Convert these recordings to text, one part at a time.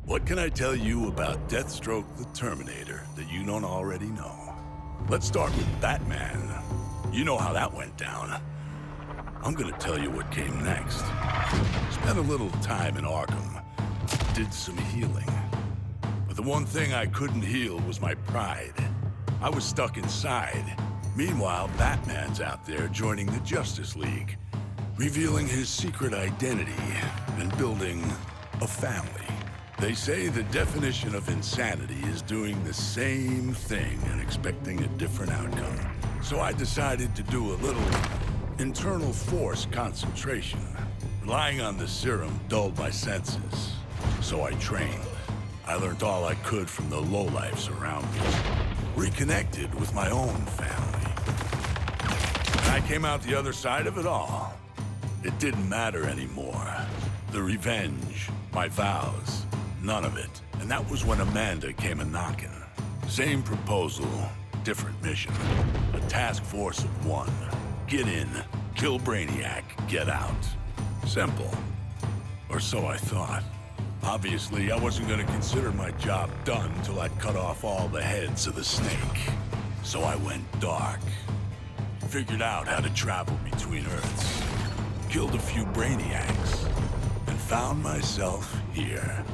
What can I tell you about Deathstroke the Terminator that you don't already know? Let's start with Batman. You know how that went down. I'm gonna tell you what came next. Spent a little time in Arkham. Did some healing. But the one thing I couldn't heal was my pride. I was stuck inside. Meanwhile, Batman's out there joining the Justice League, revealing his secret identity and building a family. They say the definition of insanity is doing the same thing and expecting a different outcome. So I decided to do a little internal force concentration. Relying on the serum dulled my senses. So I trained. I learned all I could from the lowlifes around me. Reconnected with my own family. And I came out the other side of it all. It didn't matter anymore. The revenge, my vows, none of it. And that was when Amanda came a-knocking. Same proposal, different mission. A task force of one. Get in, kill Brainiac, get out. Simple. Or so I thought. Obviously, I wasn't gonna consider my job done till I'd cut off all the heads of the snake. So I went dark. Figured out how to travel between Earths. Killed a few Brainiacs. And found myself here.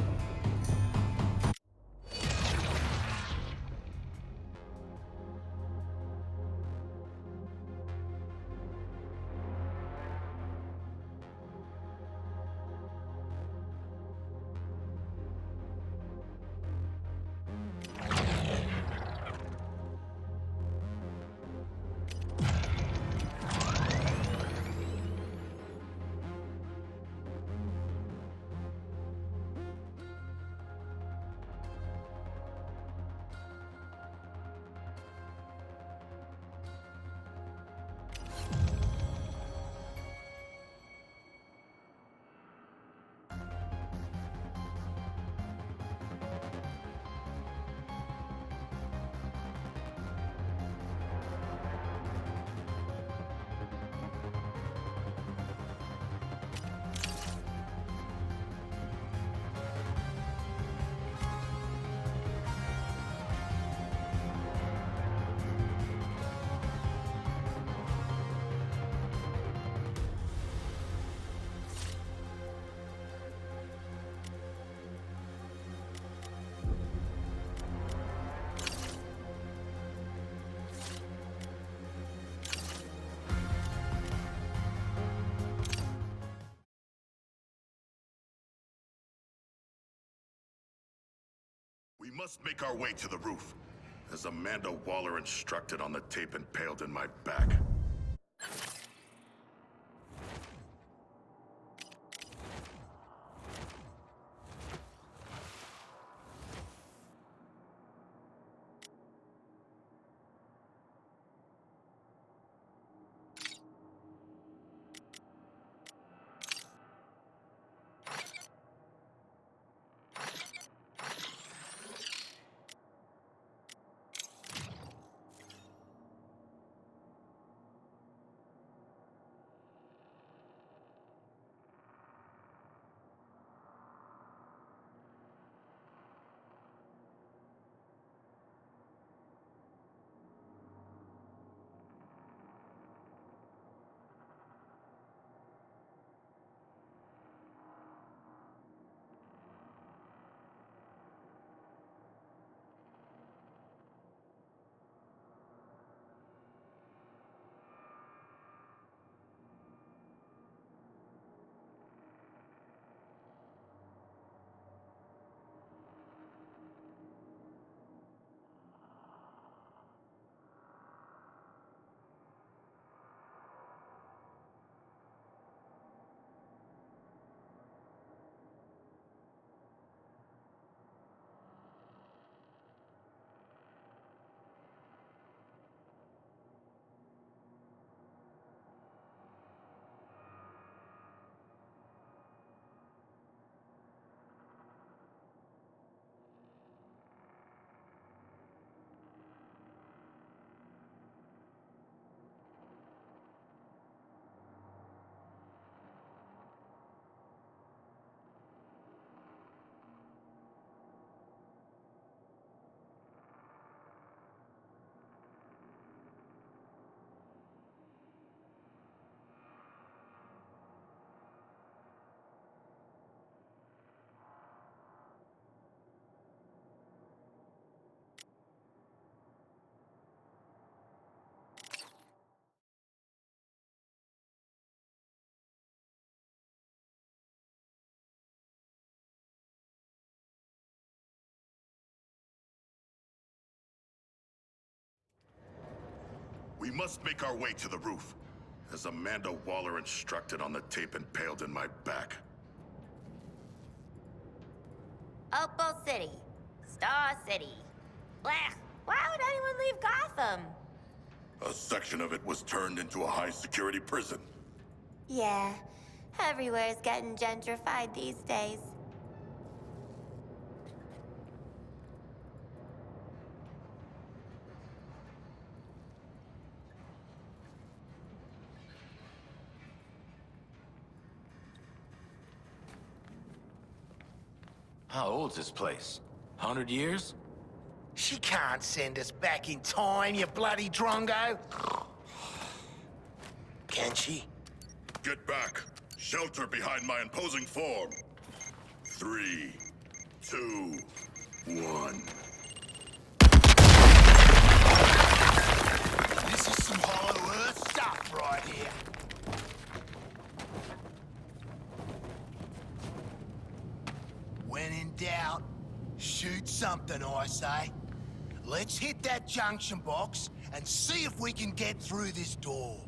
We must make our way to the roof, as Amanda Waller instructed on the tape impaled in my back. We must make our way to the roof, as Amanda Waller instructed on the tape impaled in my back. Opal City. Star City. Blech. Why would anyone leave Gotham? A section of it was turned into a high-security prison. Yeah. Everywhere's getting gentrified these days. How old's this place? 100 years? She can't send us back in time, you bloody drongo. Can she? Get back. Shelter behind my imposing form. 3, 2, 1. This is some Hollow Earth stuff right here. When in doubt, shoot something, I say. Let's hit that junction box and see if we can get through this door.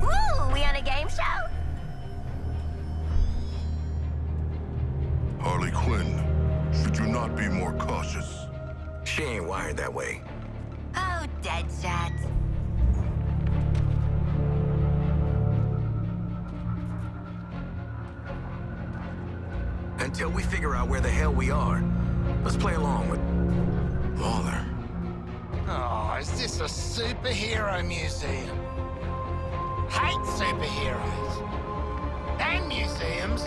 Ooh, we on a game show? Harley Quinn, should you not be more cautious? She ain't wired that way. Oh, Deadshot. Until we figure out where the hell we are, let's play along with Waller. Oh, is this a superhero museum? Hate superheroes. And museums.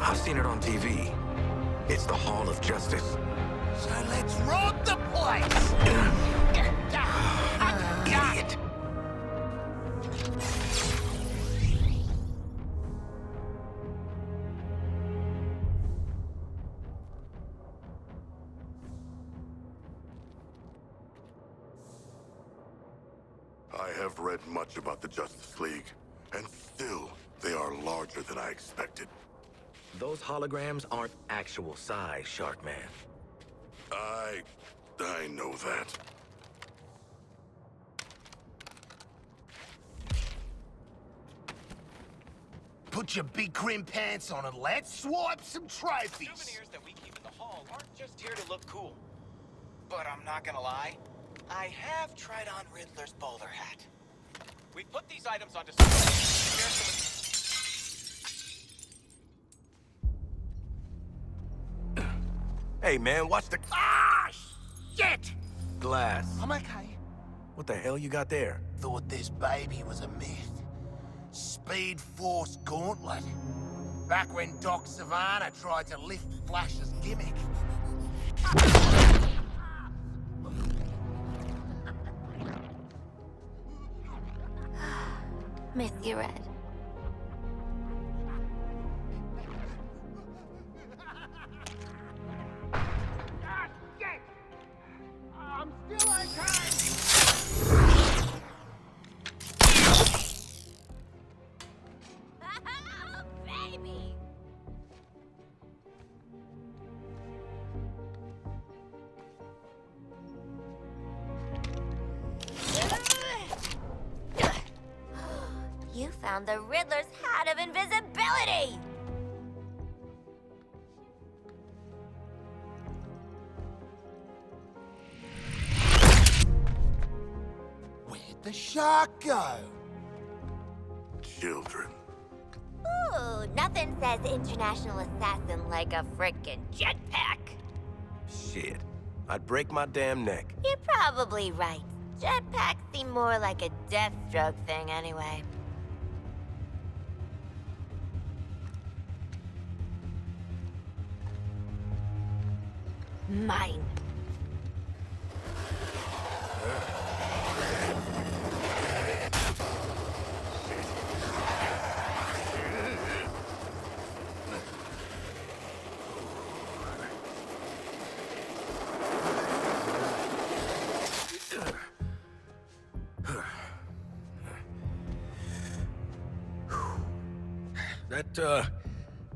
I've seen it on TV. It's the Hall of Justice. So let's rob the place! Idiot. I have read much about the Justice League, and still, they are larger than I expected. Those holograms aren't actual size, Sharkman. I know that. Put your big crim pants on and let's swipe some trophies. Souvenirs that we keep in the hall aren't just here to look cool. But I'm not gonna lie, I have tried on Riddler's bowler hat. We put these items on display. Hey, man, watch the Ah, shit! glass. I'm okay. What the hell you got there? Thought this baby was a myth. Speed Force Gauntlet. Back when Doc Savannah tried to lift Flash's gimmick. Miss you, Red. Ah, shit! I'm still okay! Oh, baby! You found the Riddler's hat of invisibility! Where'd the shark go? Children. Ooh, nothing says international assassin like a frickin' jetpack. Shit. I'd break my damn neck. You're probably right. Jetpacks seem more like a Deathstroke thing anyway. Mine.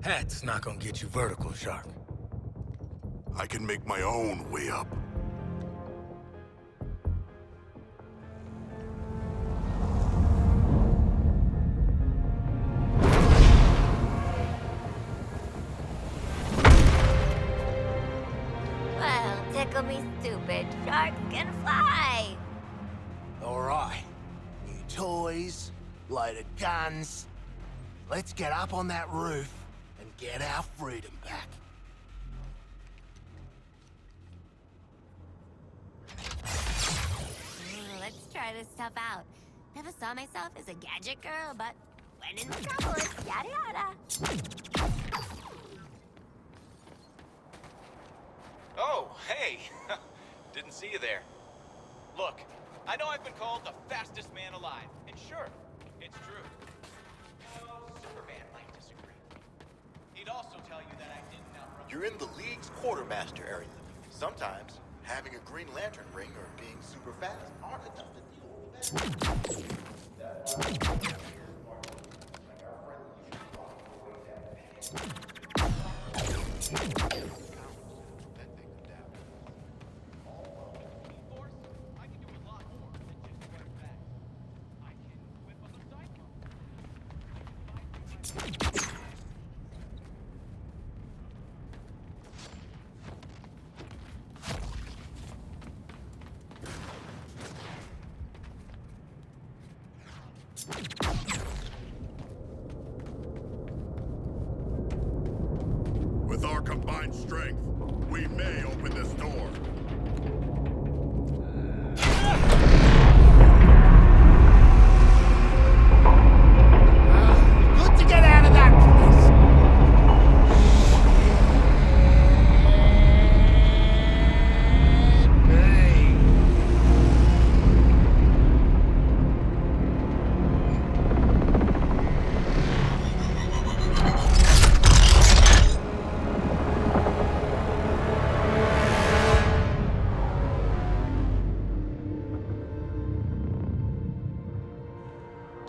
hat's not gonna get you vertical, Shark. I can make my own way up. Well, tickle me stupid. Sharks can fly. All right. New toys, loaded guns. Let's get up on that roof and get our freedom back. Let's try this stuff out. Never saw myself as a gadget girl, but when in metropolis, yada yada. Oh, hey! Didn't see you there. Look, I know I've been called the fastest man alive, and sure, it's true. Superman might disagree. He'd also tell you that I didn't outrun... You're in the league's quartermaster area. Sometimes, having a Green Lantern ring or being super fast aren't enough to deal with Force, I can do a lot more than just run fast. I can whip up a cyclone. With our combined strength, we may open this door. Good to get out of that place. Hey.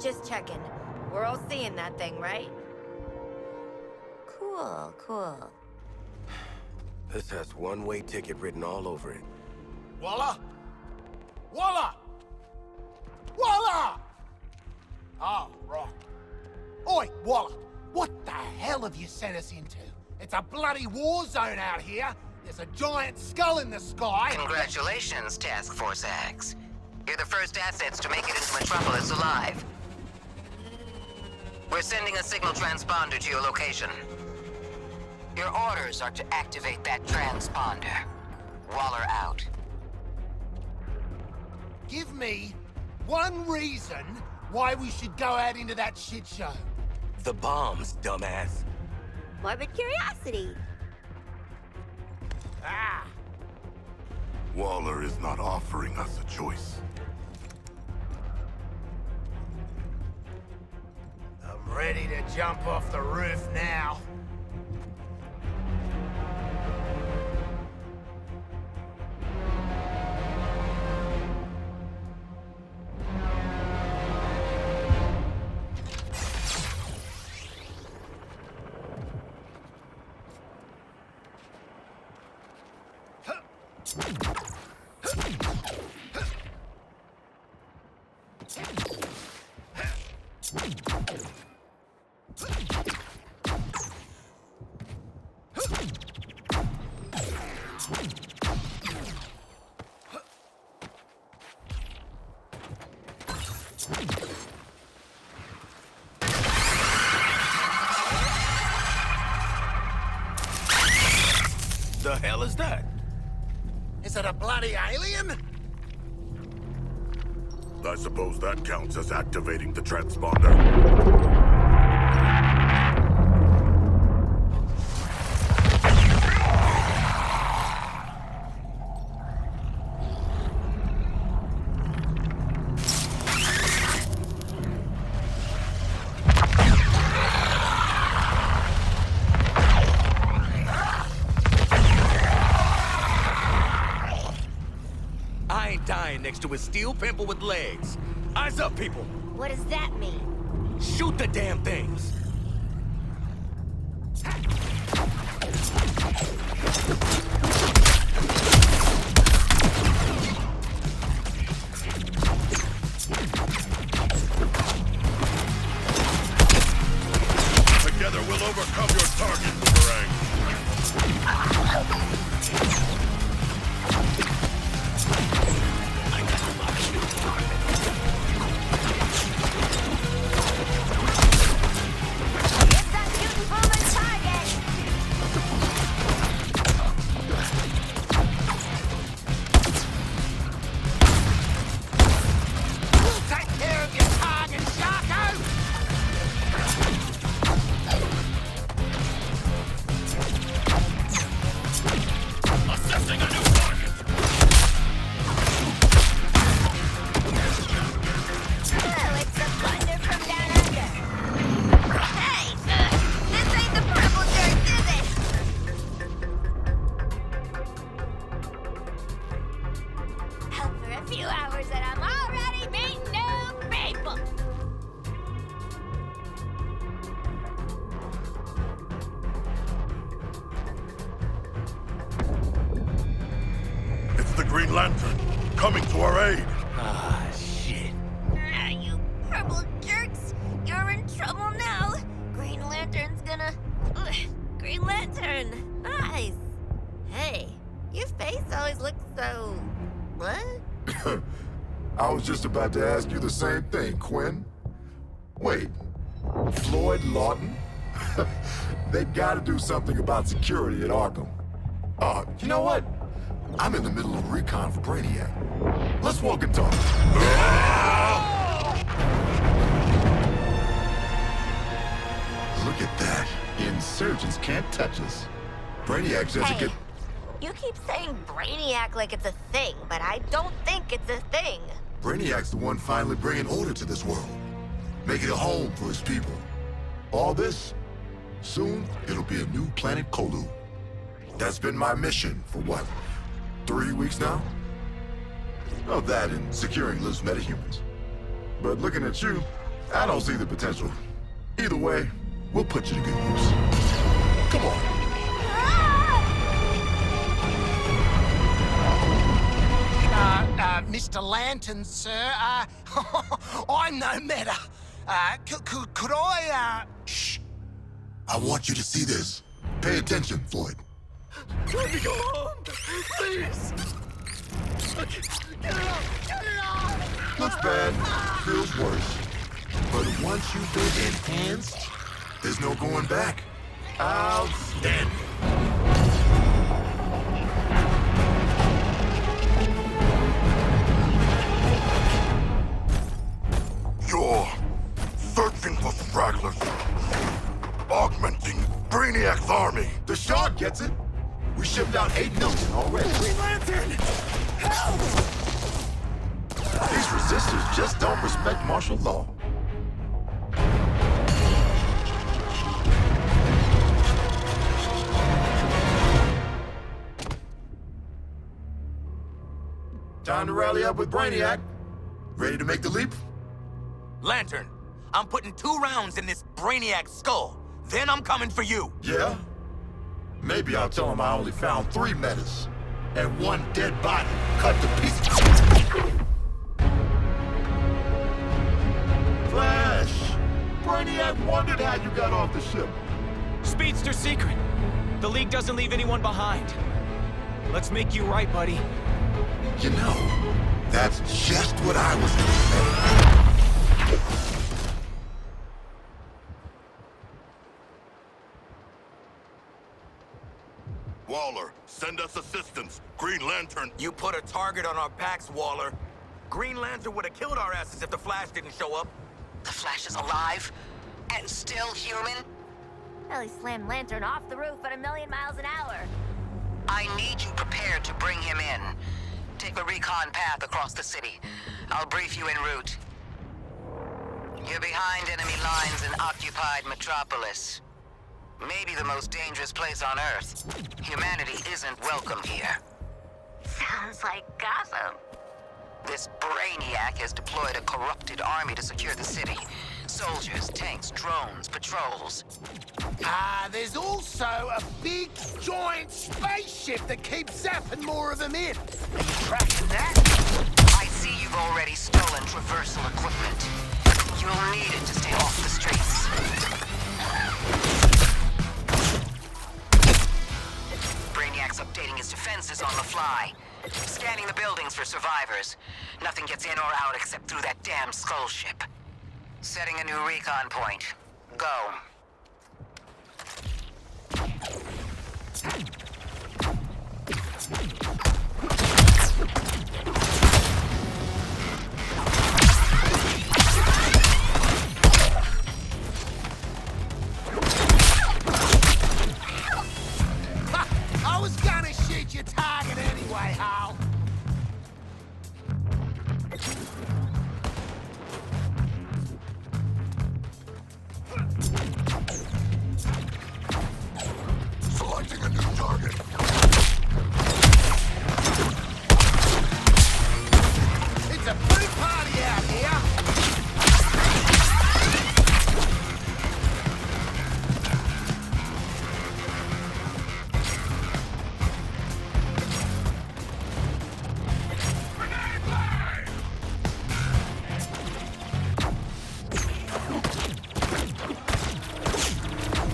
Just checking. We're all seeing that thing, right? Cool, cool. This has one-way ticket written all over it. Walla? Walla! Walla! Oh, right. Oi, Walla, what the hell have you sent us into? It's a bloody war zone out here. There's a giant skull in the sky. Congratulations, Task Force X. You're the first assets to make it into Metropolis alive. We're sending a signal transponder to your location. Your orders are to activate that transponder. Waller out. Give me one reason why we should go out into that shit show. The bombs, dumbass. Morbid curiosity. Ah, Waller is not offering us a choice. I'm ready to jump off the roof now. The hell is that? Is it a bloody alien? I suppose that counts as activating the transponder. I ain't dying next to a steel pimple with legs. Eyes up, people. What does that mean? Shoot the damn things. Using a new one! Oh, it's the thunder from down under. Hey, this ain't the purple dirt, is it? Out for a few hours and I'm already meeting new people. It's the Green Lantern, coming to our aid. Ah, shit. Ah, you purple jerks! You're in trouble now. Green Lantern's gonna... Ugh, Green Lantern! Nice! Hey, your face always looks so... What? I was just about to ask you the same thing, Quinn. Wait, Floyd Lawton? They gotta do something about security at Arkham. You know what? I'm in the middle of recon for Brainiac. Let's walk and talk. Look at that. Insurgents can't touch us. Brainiac says Hey, it you keep saying Brainiac like it's a thing, but I don't think it's a thing. Brainiac's the one finally bringing order to this world. Making a home for his people. All this, soon it'll be a new planet Kolu. That's been my mission for what, 3 weeks now? Oh, that and securing loose metahumans. But looking at you, I don't see the potential. Either way, we'll put you to good use. Come on. Mr. Lantern, sir, I'm no matter. Could I, Shh. I want you to see this. Pay attention, Floyd. Let me go home, please. Get it off! Looks bad, feels worse. But once you've been enhanced, there's no going back. Outstanding. You're searching for stragglers. Augmenting Brainiac's army. The Shark gets it. We shipped out 8 million already. Green Lantern! Help! These resistors just don't respect martial law. Time to rally up with Brainiac. Ready to make the leap? Lantern, I'm putting 2 rounds in this Brainiac skull. Then I'm coming for you. Yeah? Maybe I'll tell him I only found 3 metas. And 1 dead body cut to pieces. Flash! Brainiac wondered how you got off the ship. Speedster secret. The League doesn't leave anyone behind. Let's make you right, buddy. You know, that's just what I was gonna say. Waller, send us assistance. Green Lantern. You put a target on our backs, Waller. Green Lantern would have killed our asses if the Flash didn't show up. The Flash is alive and still human? Well, he slammed Lantern off the roof at 1,000,000 miles an hour. I need you prepared to bring him in. Take a recon path across the city. I'll brief you en route. You're behind enemy lines in occupied Metropolis. Maybe the most dangerous place on Earth. Humanity isn't welcome here. Sounds like Gotham. This Brainiac has deployed a corrupted army to secure the city. Soldiers, tanks, drones, patrols. there's also a big, giant spaceship that keeps zapping more of them in. Are you tracking that? I see you've already stolen traversal equipment. You'll need it to stay off the streets. Brainiac's updating his defenses on the fly. Scanning the buildings for survivors. Nothing gets in or out except through that damn skull ship. Setting a new recon point. Go. I was gonna shoot your target highway, Hal. Selecting a new target. It's a food party out here.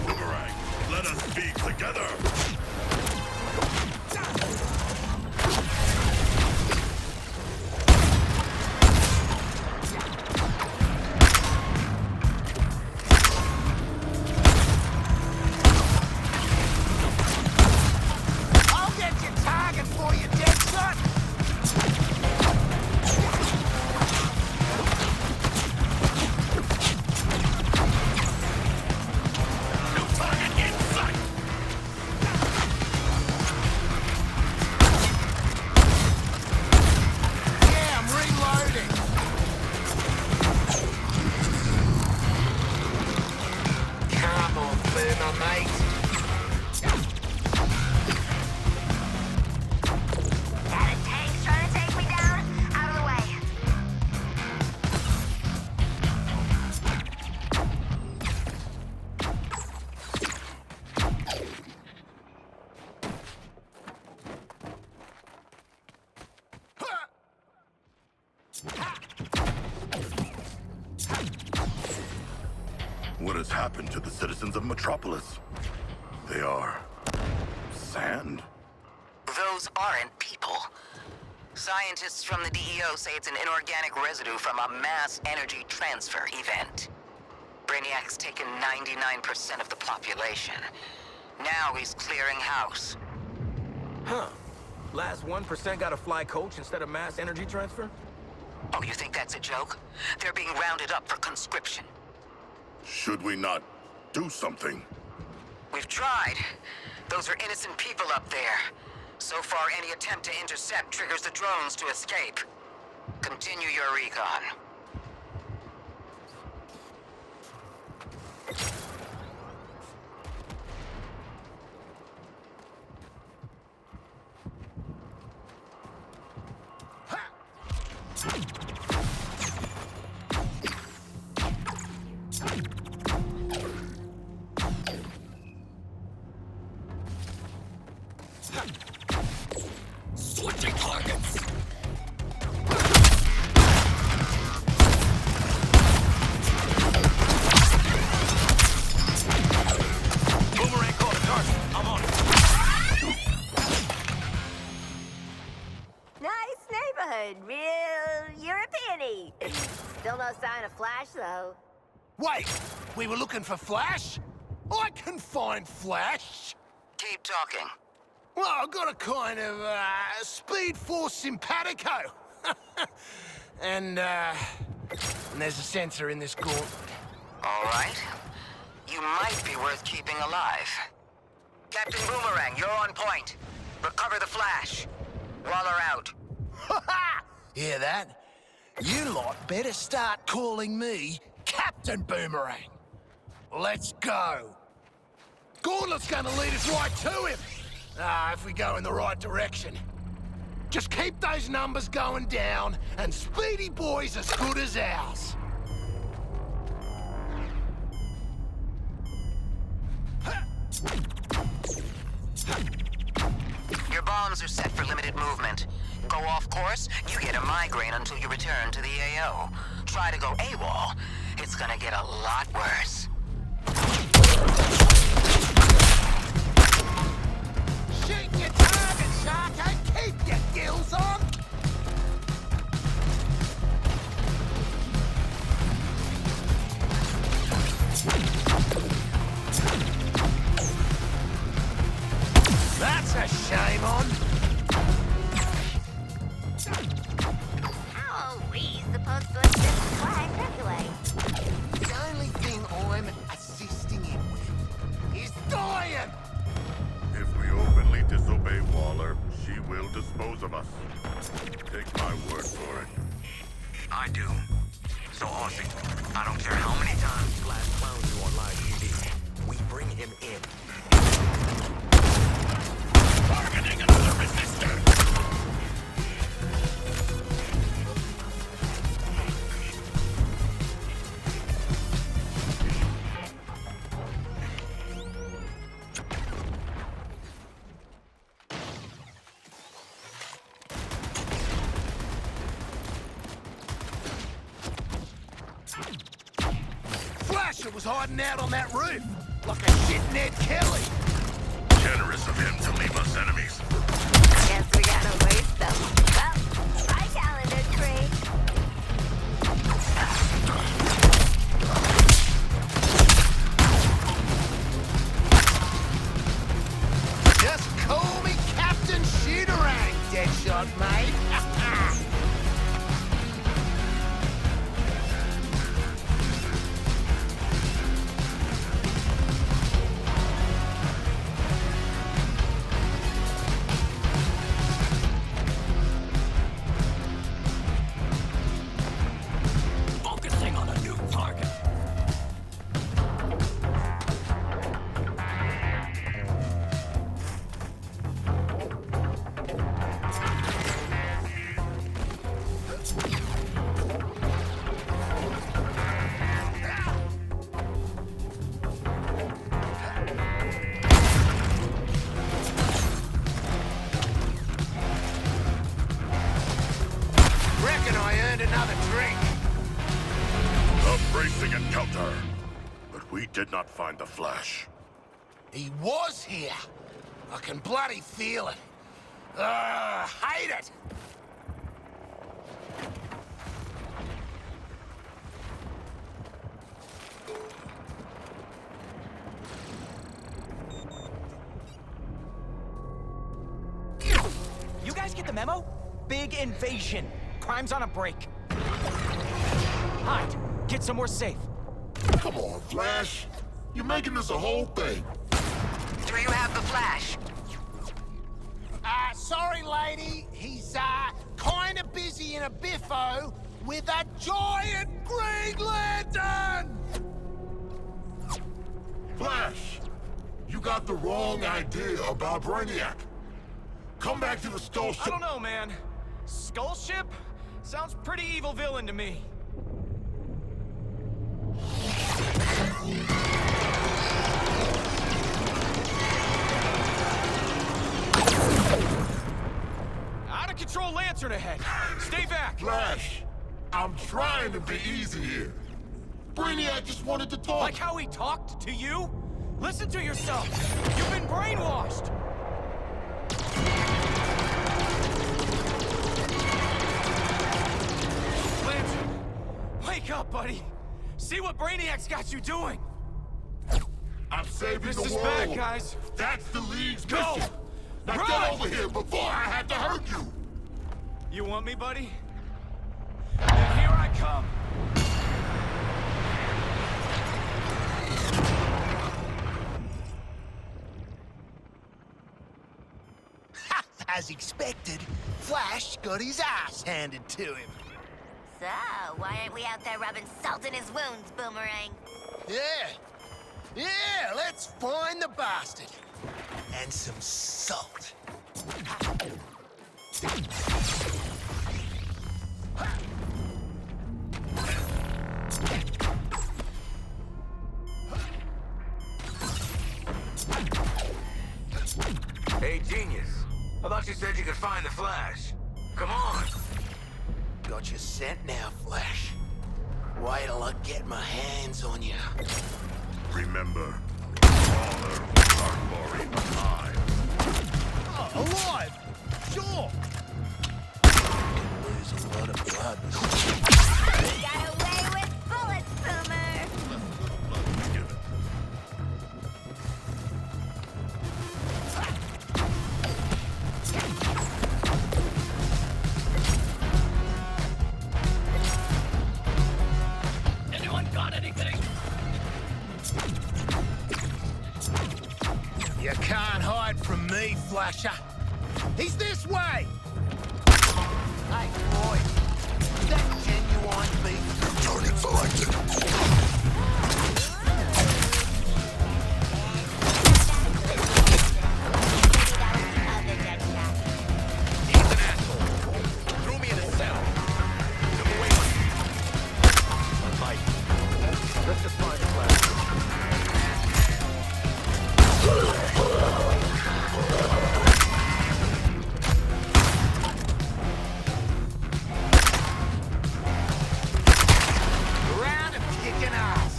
Boomerang, let us be together. I'll get your target for you, dead son. New target in sight. Yeah, I'm reloading. Come on, Boomer, mate. Got a tank trying to take me down? Out of the way. What has happened to the citizens of Metropolis? They are sand? Those aren't people. Scientists from the DEO say it's an inorganic residue from a mass energy transfer event. Brainiac's taken 99% of the population. Now he's clearing house. Huh. Last 1% got a fly coach instead of mass energy transfer? Oh, you think that's a joke? They're being rounded up for conscription. Should we not do something? We've tried. Those are innocent people up there. So far, any attempt to intercept triggers the drones to escape. Continue your recon. Switching targets. Boomerang caught a target. I'm on it. Nice neighborhood. Real European-y. Still no sign of Flash, though. Wait, we were looking for Flash? I can find Flash. Keep talking. Well, I've got a kind of, Speed Force simpatico. and there's a sensor in this gauntlet. All right. You might be worth keeping alive. Captain Boomerang, you're on point. Recover the Flash. Waller out. Hear that? You lot better start calling me Captain Boomerang. Let's go. Gauntlet's gonna lead us right to him. If we go in the right direction. Just keep those numbers going down, and Speedy Boy's as good as ours. Your bombs are set for limited movement. Go off course, you get a migraine until you return to the AO. Try to go AWOL, it's gonna get a lot worse. Shoot your target, Sharko! Keep your gills on! That's a shame on. How are we supposed to assist Flash anyway? The only thing I'm assisting him with is dying! If we openly disobey Waller, her, she will dispose of us. Take my word for it. I do. So, Aussie, I don't care how many times Flash clowns you on live TV. We bring him in. Targeting another resistor! Flasher was hiding out on that roof, like a shit Ned Kelly. Generous of him to leave us enemies. Guess we gotta waste them. Well, bye, calendar tree. Just call me Captain Shooterang, Deadshot, mate. Focusing on a new target. Reckon I earned another drink. A bracing encounter. But we did not find the Flash. He was here. I can bloody feel it. Hate it. You guys get the memo? Big invasion. Crime's on a break. Hide. Get somewhere safe. Come on, Flash. You're making this a whole thing. Do you have the Flash? Sorry, lady. He's, kinda busy in a biffo with a giant Green Lantern! Flash, you got the wrong idea about Brainiac. Come back to the Skull I Ship. don't know, man. Skull Ship? Sounds pretty evil villain to me. Out of control lantern ahead. Stay back. Flash, I'm trying to be easy here. Brainiac just wanted to talk. Like how he talked to you? Listen to yourself. You've been brainwashed. Lantern, wake up, buddy. See what Brainiac's got you doing. I'm saving This the is world. bad, guys. That's the League's Go! mission. Now Run! get over here before I have to hurt you. You want me, buddy? Then here I come. As expected, Flash got his ass handed to him. So, why aren't we out there rubbing salt in his wounds, Boomerang? Yeah, let's find the bastard. And some salt. Hey, genius. I thought you said you could find the Flash. Come on. Got you sent now, Flash. Wait till I get my hands on you. Remember, father are buried alive. Oh, alive! Sure! Lose a lot of blood. We got away with bullets, Boomer! Anyone got anything? You can't hide from me, Flasher. He's this way! Hey, boy. Is that genuine beef? Target selected. He's an asshole. Threw me in a cell. Took away my life. Let's just find a flash. Round of kicking ass.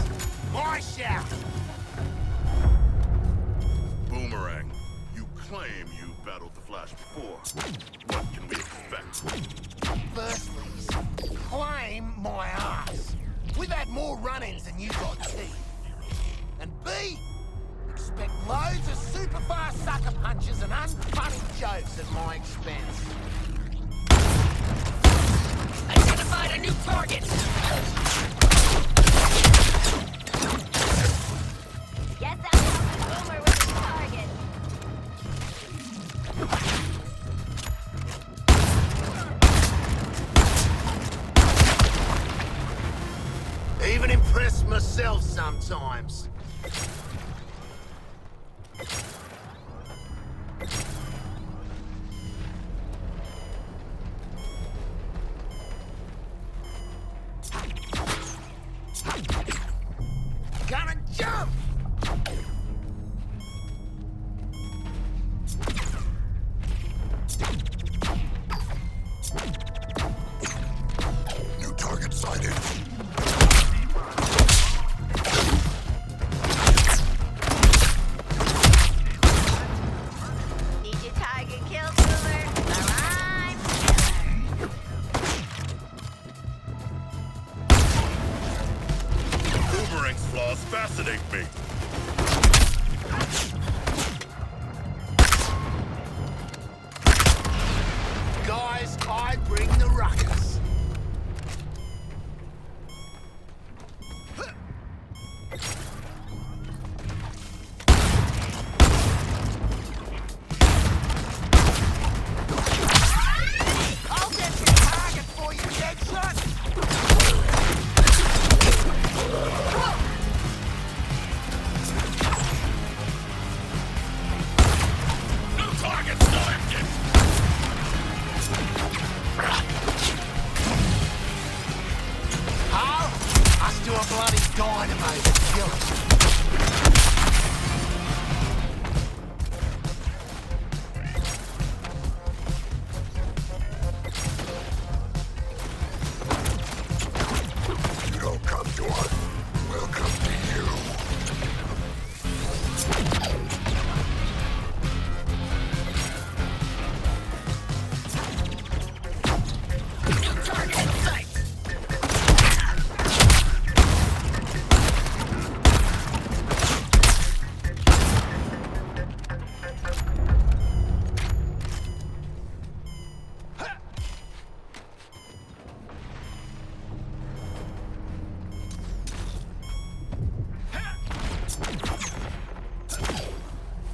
My shout. Boomerang, you claim you battled the Flash before. What can we expect? Firstly, claim my ass. We've had more run-ins than you got teeth. And B, expect loads of super fast sucker punches and unfunny jokes at my expense. Identified a new target! Guess I'm helping Boomer with his target. Even impress myself sometimes. Gonna jump! New target sighted. Need your target killed, Boomer? I'm killer. Boomerang's flaws fascinate me. Guys, I bring the ruckus. I'll get your target for you, Deadshot! New target selected! How? Us do a bloody dynamite and kill it. You don't come to us, we'll come to you. Target in sight!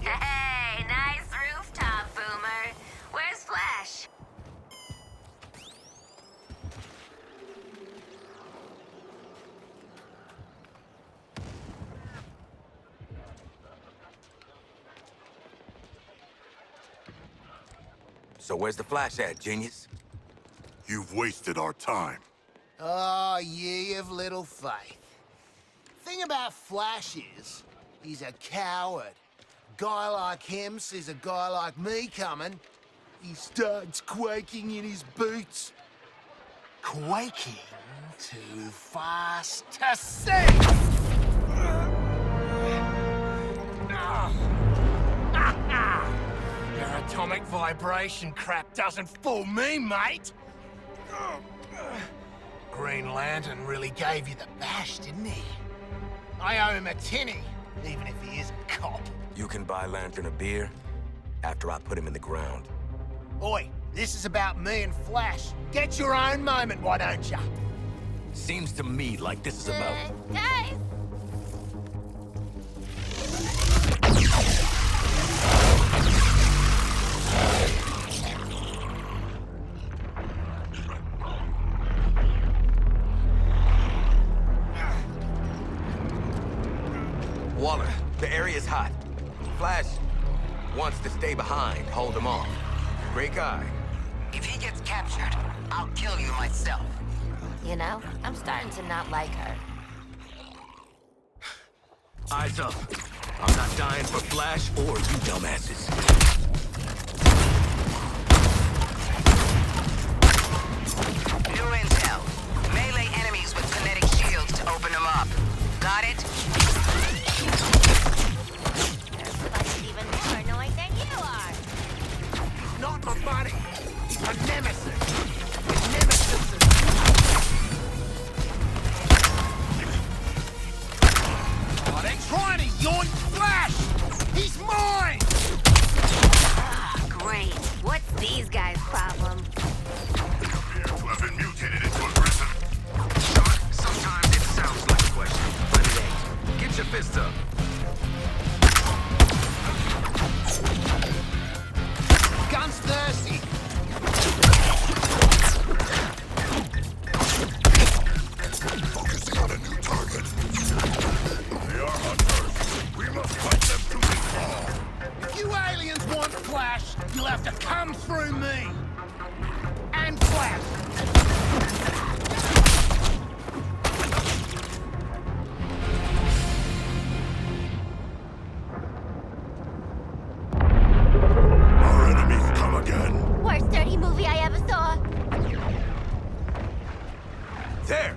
Hey, nice rooftop, Boomer. Where's Flash? So where's the Flash at, genius? You've wasted our time. Oh, ye of little faith. Thing about Flash is, he's a coward. Guy like him sees a guy like me coming, he starts quaking in his boots. Quaking too fast to see! Your atomic vibration crap doesn't fool me, mate! Green Lantern really gave you the bash, didn't he? I owe him a tinny, even if he is a cop. You can buy Lantern a beer after I put him in the ground. Oi, this is about me and Flash. Get your own moment, why don't ya? Seems to me like this is about... Guys! stay behind, hold him off. Great guy. If he gets captured, I'll kill you myself. You know, I'm starting to not like her. Eyes up. I'm not dying for Flash or you dumbasses. New intel. Melee enemies with kinetic shields to open them up. Got it? Everybody's even more annoying than you are. Not my buddy. He's a nemesis. A nemesis. Oh, they're trying to yoink Flash. He's mine. Ah, great. What's these guys' problem? Appear to have been mutated into a prison. Sometimes it sounds like a question, but it ain't. Get your fists up. Gun's thirsty. Focusing on a new target. They are hunters. We must fight them to the fall. If you aliens want Flash, you'll have to come through me. And Flash. Our enemies come again. Worst dirty movie I ever saw. There!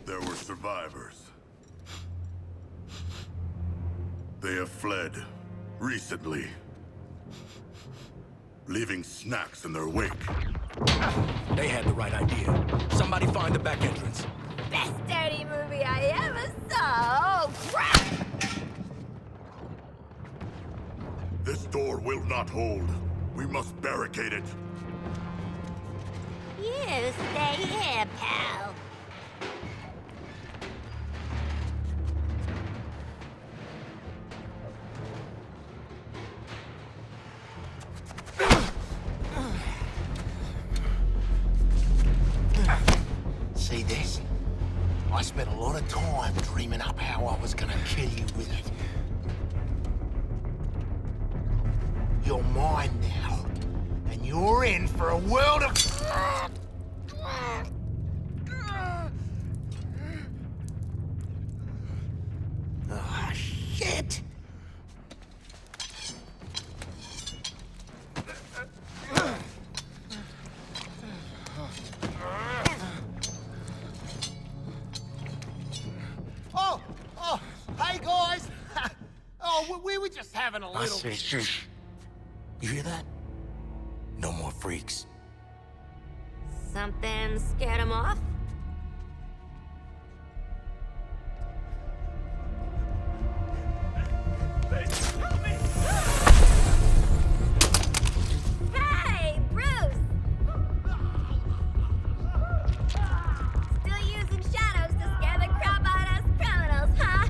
There were survivors. They have fled recently, leaving snacks in their wake. They had the right idea. Somebody find the back entrance. Best dirty movie I ever saw. Oh, crap! This door will not hold. We must barricade it. You stay here, pal. See this? I spent a lot of time dreaming up how I was gonna kill you with it. You're mine now, and you're in for a world of... Ah, shit! Oh, hey guys! Oh, we were just having a little... Shush. You hear that? No more freaks. Something scared him off? Hey, Bruce! Still using shadows to scare the crap out of us criminals, huh?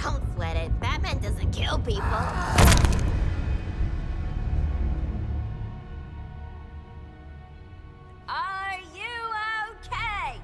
Don't sweat it. Batman doesn't kill people. Are you okay?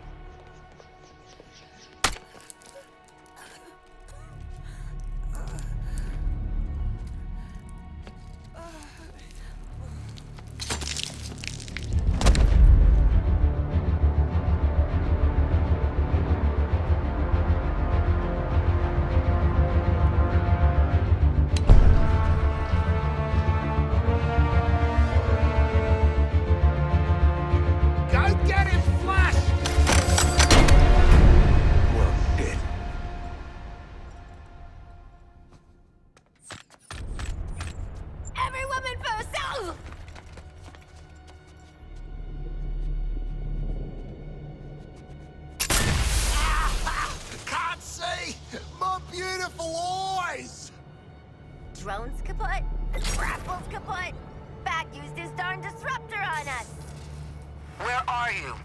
Go get him, Flash! Well, dead. Every woman for herself! Can't see! My beautiful eyes! Drone's kaput, grapple's kaput. Back used his darn disruptor on us. Where are you?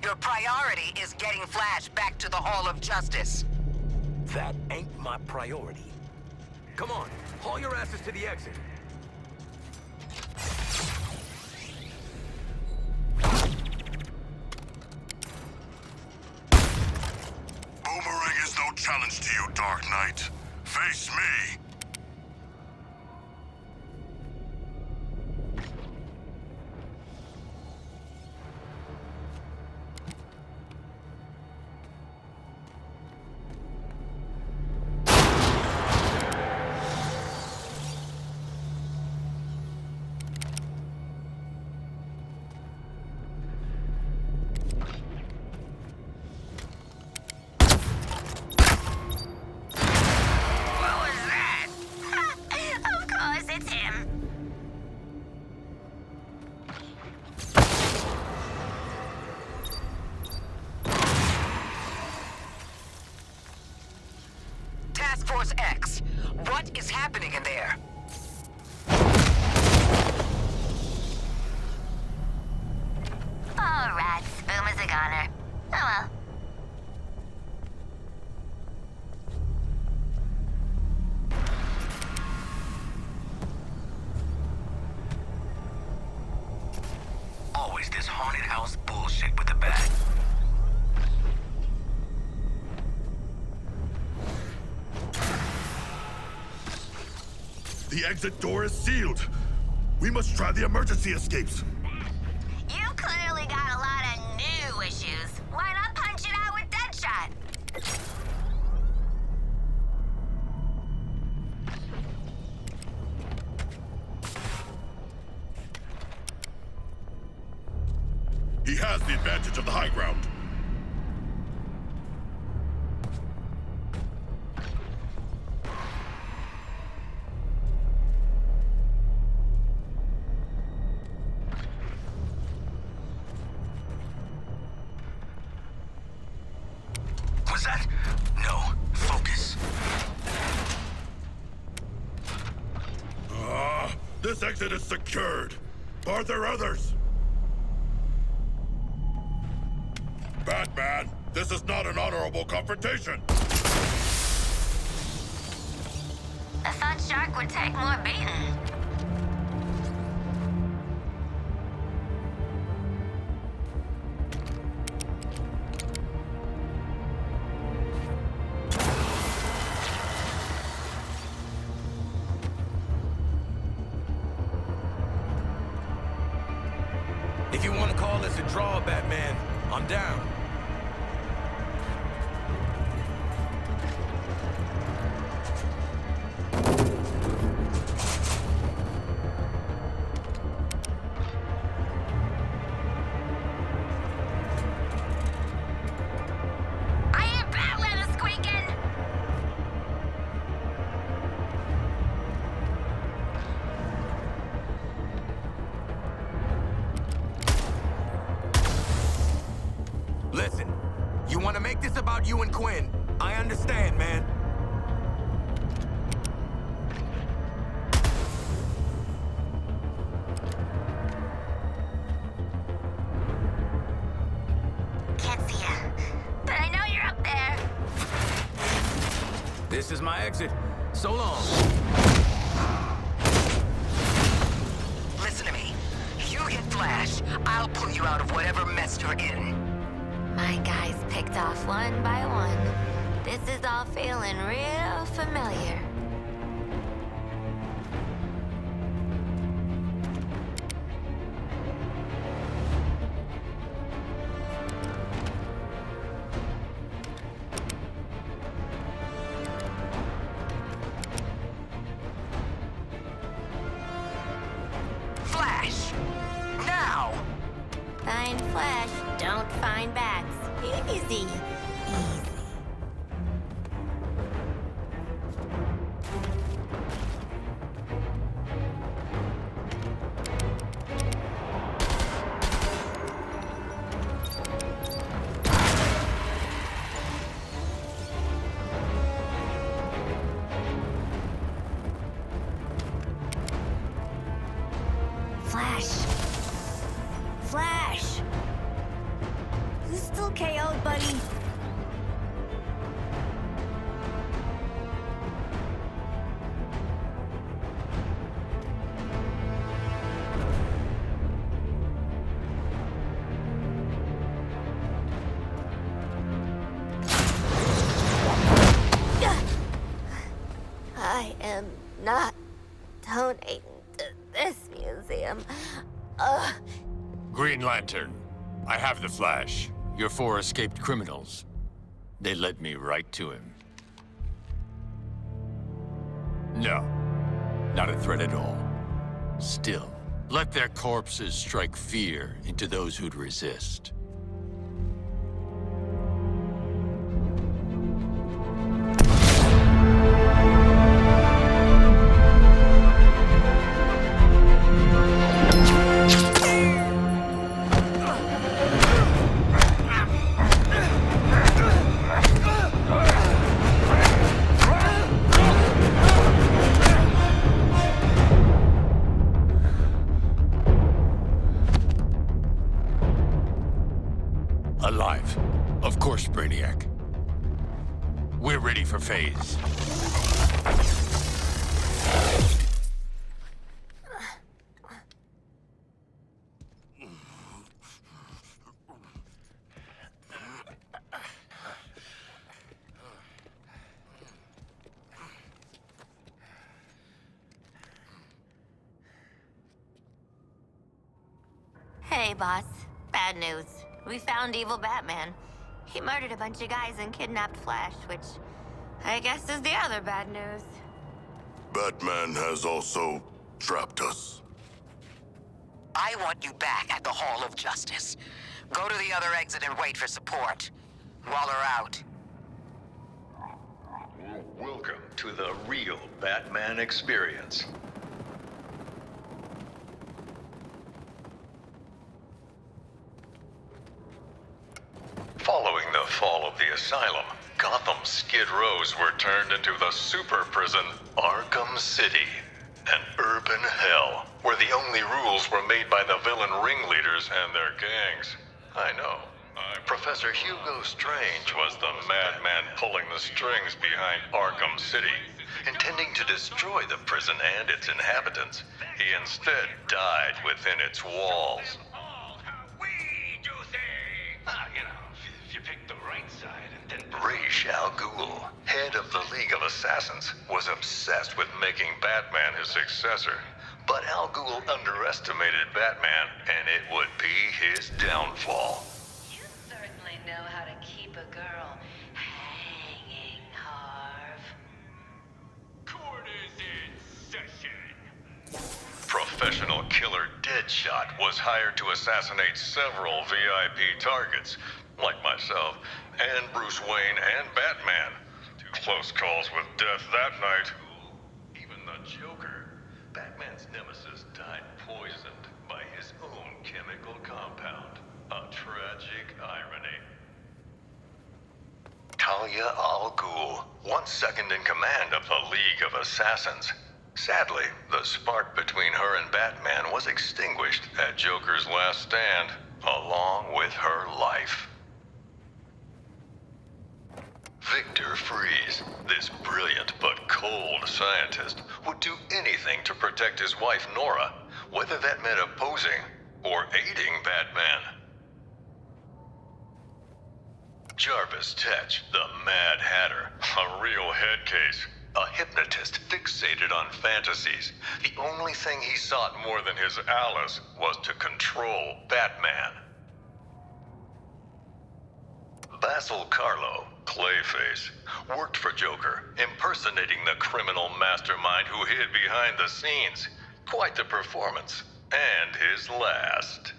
Your priority is getting Flash back to the Hall of Justice. That ain't my priority. Come on, haul your asses to the exit. challenge to you, Dark Knight. Face me. Force X. What is happening in there? All right, Boom is a goner. Oh well. Always this haunted house bullshit with the bat. The exit door is sealed. We must try the emergency escapes. You clearly got a lot of new issues. Why not punch it out with Deadshot? He has the advantage of the high ground. Was that? No. Focus. This exit is secured. Are there others? Batman, this is not an honorable confrontation. I thought Shark would take more beating. If you want to call this a draw, Batman, I'm down. I hear bat leather squeaking! Listen, you want to make this about you and Quinn? I understand, man. Can't see ya, but I know you're up there. This is my exit. So long. Listen to me. You get Flash, I'll pull you out of whatever mess you're in. My guys picked off one by one. This is all feeling real familiar. Flash! Now! Find Flash, don't find bats. Easy, easy. Flash. Flash! You still KO'd, buddy? not donating to this museum. Green Lantern, I have the Flash. Your 4 escaped criminals. They led me right to him. No, not a threat at all. Still, let their corpses strike fear into those who'd resist. Alive. Of course, Brainiac. We're ready for phase. Hey, boss. Bad news. We found evil Batman. He murdered a bunch of guys and kidnapped Flash, which I guess is the other bad news. Batman has also trapped us. I want you back at the Hall of Justice. Go to the other exit and wait for support. Waller out. Welcome to the real Batman experience. Following the fall of the Asylum, Gotham's Skid Rows were turned into the super prison Arkham City, an urban hell where the only rules were made by the villain ringleaders and their gangs. I know. Professor Hugo Strange was the madman pulling the strings behind Arkham City, intending to destroy the prison and its inhabitants. He instead died within its walls. Ra's al Ghul, head of the League of Assassins, was obsessed with making Batman his successor. But Al Ghul underestimated Batman, and it would be his downfall. You certainly know how to keep a girl hanging, Harv. Court is in session. Professional killer Deadshot was hired to assassinate several VIP targets, like myself, and Bruce Wayne and Batman. Two close calls with death that night. Even the Joker, Batman's nemesis, died poisoned by his own chemical compound. A tragic irony. Talia al Ghul, once second in command of the League of Assassins. Sadly, the spark between her and Batman was extinguished at Joker's last stand, along with her life. Victor Freeze, this brilliant but cold scientist, would do anything to protect his wife Nora, whether that meant opposing or aiding Batman. Jarvis Tetch, the Mad Hatter, a real head case, a hypnotist fixated on fantasies. The only thing he sought more than his Alice was to control Batman. Basil Karlo, Clayface, worked for Joker, impersonating the criminal mastermind who hid behind the scenes. Quite the performance, and his last.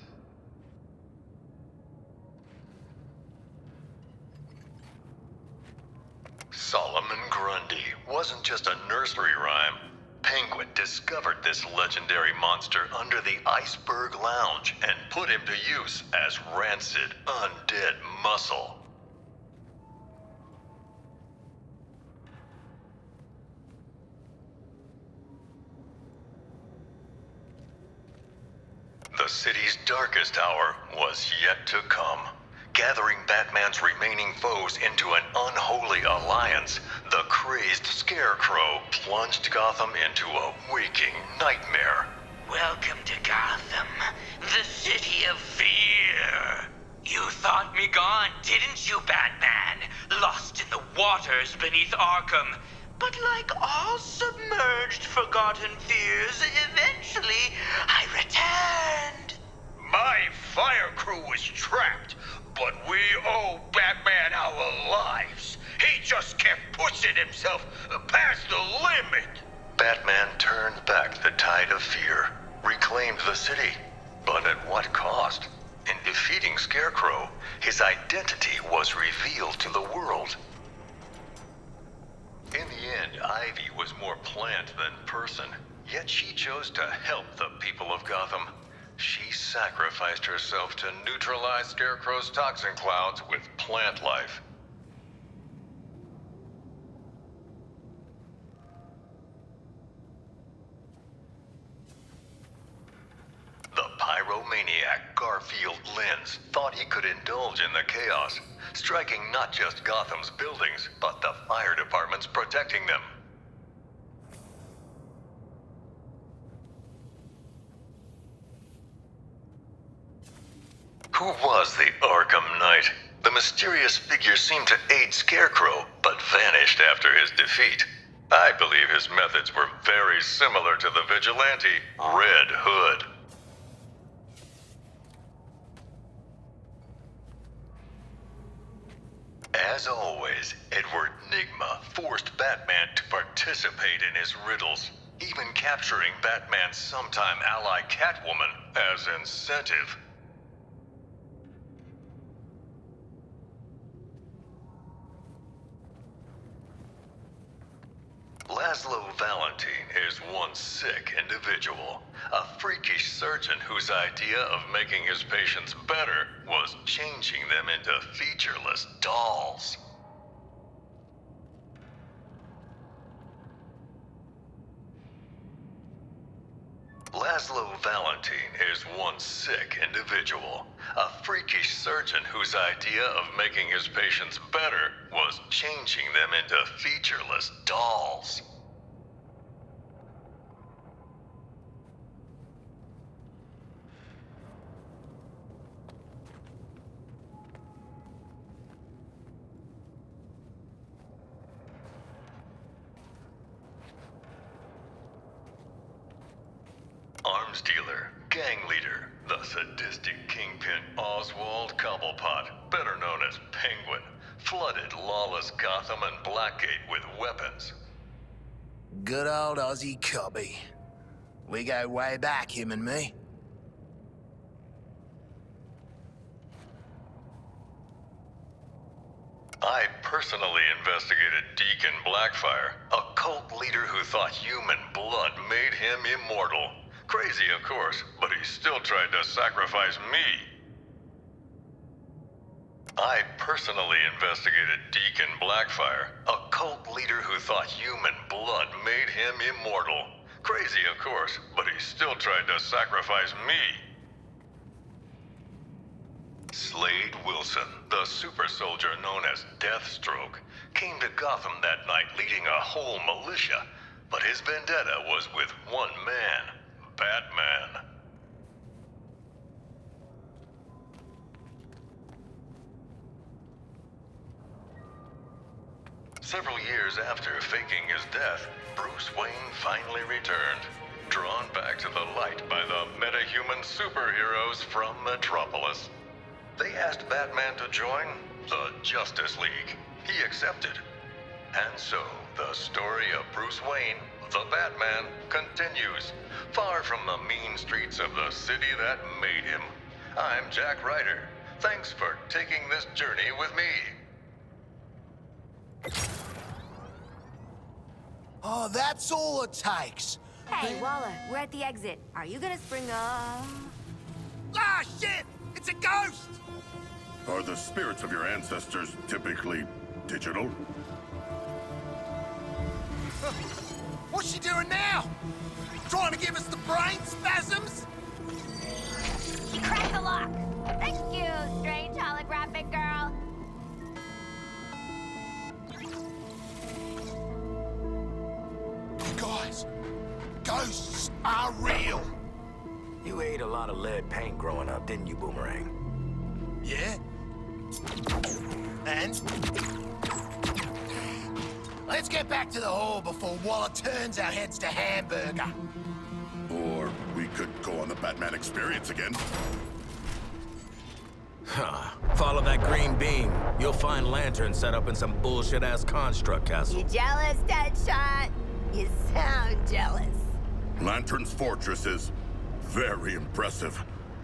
Solomon Grundy wasn't just a nursery rhyme. Penguin discovered this legendary monster under the Iceberg Lounge and put him to use as rancid, undead muscle. The city's darkest hour was yet to come. Gathering Batman's remaining foes into an unholy alliance, the crazed Scarecrow plunged Gotham into a waking nightmare. Welcome to Gotham, the city of fear. You thought me gone, didn't you, Batman? Lost in the waters beneath Arkham. But like all submerged, forgotten fears, eventually I returned. My fire crew was trapped, but we owe Batman our lives. He just kept pushing himself past the limit. Batman turned back the tide of fear, reclaimed the city. But at what cost? In defeating Scarecrow, his identity was revealed to the world. In the end, Ivy was more plant than person, yet she chose to help the people of Gotham. She sacrificed herself to neutralize Scarecrow's toxin clouds with plant life. The pyromaniac Garfield Lynns thought he could indulge in the chaos, striking not just Gotham's buildings, but the fire departments protecting them. Who was the Arkham Knight? The mysterious figure seemed to aid Scarecrow, but vanished after his defeat. I believe his methods were very similar to the vigilante Red Hood. As always, Edward Nygma forced Batman to participate in his riddles, even capturing Batman's sometime ally Catwoman as incentive. Laszlo Valentine is one sick individual, a freakish surgeon whose idea of making his patients better was changing them into featureless dolls. Laszlo Valentine is one sick individual, a freakish surgeon whose idea of making his patients better was changing them into featureless dolls. Arms dealer, gang leader, the sadistic kingpin Oswald Cobblepot, better known as Penguin, flooded lawless Gotham and Blackgate with weapons. Good old Aussie Cobby. We go way back, him and me. I personally investigated Deacon Blackfire, a cult leader who thought human blood made him immortal. Crazy, of course, but he still tried to sacrifice me. I personally investigated Deacon Blackfire, a cult leader who thought human blood made him immortal. Crazy, of course, but he still tried to sacrifice me. Slade Wilson, the super soldier known as Deathstroke, came to Gotham that night leading a whole militia, but his vendetta was with one man, Batman. Several years after faking his death, Bruce Wayne finally returned, drawn back to the light by the metahuman superheroes from Metropolis. They asked Batman to join the Justice League. He accepted. And so, the story of Bruce Wayne, the Batman, continues, far from the mean streets of the city that made him. I'm Jack Ryder. Thanks for taking this journey with me. Oh, that's all it takes. Hey, Waller, we're at the exit. Are you gonna spring Ah, shit! It's a ghost! Are the spirits of your ancestors typically digital? What's she doing now? Trying to give us the brain spasms? She cracked the lock. Thank you, strange holographic girl. Guys, ghosts are real. You ate a lot of lead paint growing up, didn't you, Boomerang? Yeah? And? Let's get back to the hall before Waller turns our heads to hamburger. Or we could go on the Batman experience again. Huh. Follow that green beam. You'll find lanterns set up in some bullshit-ass construct castle. You jealous, Deadshot? You sound jealous. Lantern's fortress is very impressive,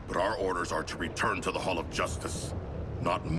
but our orders are to return to the Hall of Justice, not